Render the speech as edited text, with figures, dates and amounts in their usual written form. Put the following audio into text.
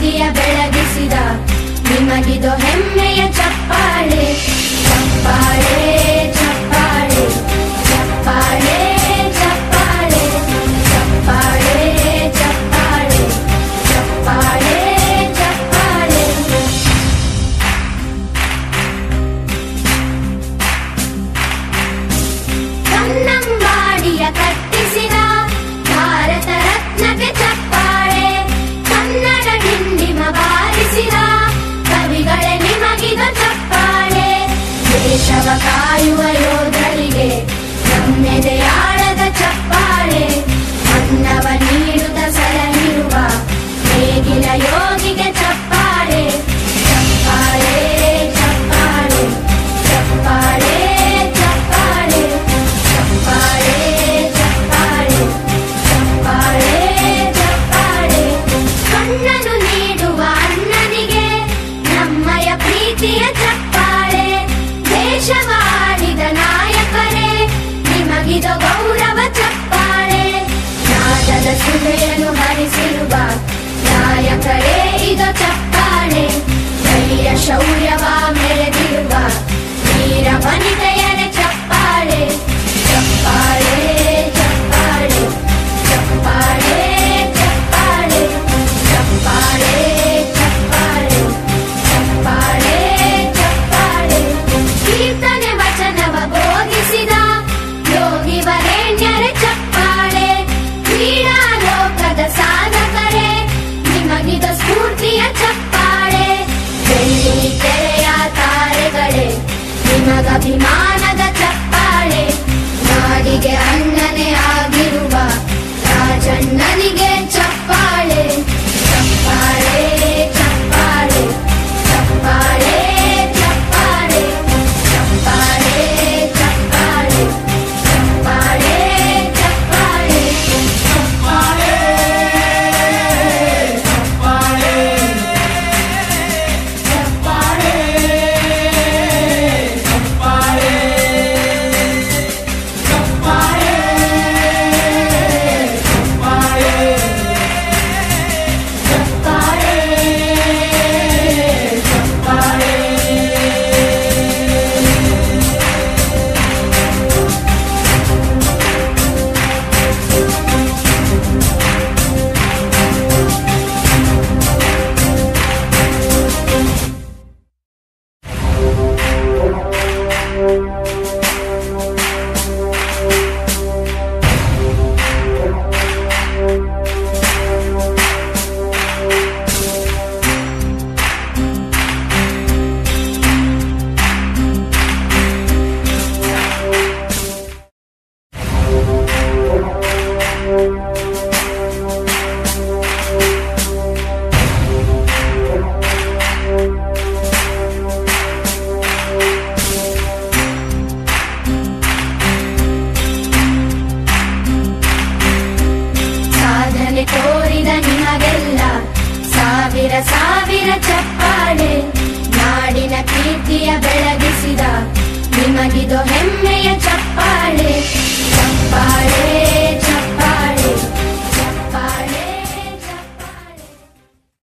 ಕೀರ್ತಿಯ ಬೆಳಗಿಸಿದ ನಿಮಗಿದು ಹೆಮ್ಮೆಯ ಚಪ್ಪಾಳೆ ಚಪ್ಪಾಳೆ ಚಪ್ಪಾಳೆ ಚಪ್ಪಾಳೆ ಚಪ್ಪಾಳೆ ಚಪ್ಪಾಳೆ ಚಪ್ಪಾಳೆ ಚಪ್ಪಾಳೆ ಚಪ್ಪಾಳೆ ಕನ್ನಂಬಾಡಿಯ ಕಟ್ಟಿಸಿದ ಭಾರತ ರತ್ನಕ್ಕೆ ಚಪ್ಪಾಳೆ ಕನ್ನಡ ಡಿಂಡಿಮ ಬಾರಿಸಿದ ಕವಿಗಳೇ ನಿಮಗಿದು ಚಪ್ಪಾಳೆ ದೇಶವ ಕಾಯುವ ಯೋಧರಿಗೆ ನಮ್ಮೆದೆಯಾಳದ ಚಪ್ಪಾಳೆ ಅನ್ನವ ನೀಡುತ್ತ ಸಲಹಿರುವ ನೇಗಿಲ ಯೋಗಿಗೆ ಚಪ್ಪಾಳೆ ಚಪ್ಪಾಳೆ ಚಪ್ಪಾಳೆ ಚಪ್ಪಾಳೆ ಚಪ್ಪಾಳೆ ಚಪ್ಪಾಳೆ ಚಪ್ಪಾಳೆ ಚಪ್ಪಾಳೆ ಚಪ್ಪಾಳೆ ಕಣ್ಣನು ನೀಡುವ ಅಣ್ಣನಿಗೆ ನಮ್ಮಯ ಪ್ರೀತಿಯ ಚಪ್ಪಾಳೆ ದೇಶವಾಡಿದ ನಾಯಕರೇ ನಿಮಗಿದು ಗೌರವ ಚಪ್ಪಾಳೆ ನಾದದ ಸುಧೆಯನ್ನು ಹರಿಸಿರುವ ನಾಯಕರೇ ಇದು ಚಪ್ಪಾಳೆ ಧೈರ್ಯ ಶೌರ್ಯವ ಮೆರೆದಿರುವ ವೀರ ವನಿತೆಯರ ಚಪ್ಪಾಳೆ ಚಪ್ಪಾಳೆ ಚಪ್ಪಾಳೆ ಚಪ್ಪಾಳೆ ಚಪ್ಪಾಳೆ ಚಪ್ಪಾಳೆ ಚಪ್ಪಾಳೆ ಚಪ್ಪಾಳೆ ಚಪ್ಪಾಳೆ ಕೀರ್ತನೆ ವಚನವ ಬೋಧಿಸಿದ ಯೋಗಿ ವರೇಣ್ಯರ ಚಪ್ಪಾಳೆ ಕ್ರೀಡಾ ಲೋಕದ ಸಾಧಕರೇ ನಿಮಗಿದು ಸ್ಫೂರ್ತಿಯ ಚಪ್ಪಾಳೆ ಬೆಳ್ಳಿ ತೆರೆಯ ತಾರೆಗಳೇ ನಿಮಗಭಿಮಾನದ ಚಪ್ಪಾಳೆ ನಾಡಿಗೆ ಅಣ್ಣನೇ ಆಗಿರುವ ರಾಜಣ್ಣನಿಗೆ ಚಪ್ಪಾಳೆ ಚಪ್ಪಾಳೆ ಚಪ್ಪಾಳೆ ಚಪ್ಪಾಳೆ ಚಪ್ಪಾಳೆ ಚಪ್ಪಾಳೆ ಚಪ್ಪಾಳೆ ಚಪ್ಪಾಳೆ ಚಪ್ಪಾಳೆ ಸಾಧನೆ ತೋರಿದ ನಿಮಗೆಲ್ಲ ಸಾವಿರ ಸಾವಿರ ಚಪ್ಪಾಳೆ ನಾಡಿನ ಕೀರ್ತಿಯ ಬೆಳಗಿಸಿದ ನಿಮಗಿದು ಹೆಮ್ಮೆಯ ಚಪ್ಪಾಳೆ ಚಪ್ಪಾಳೆ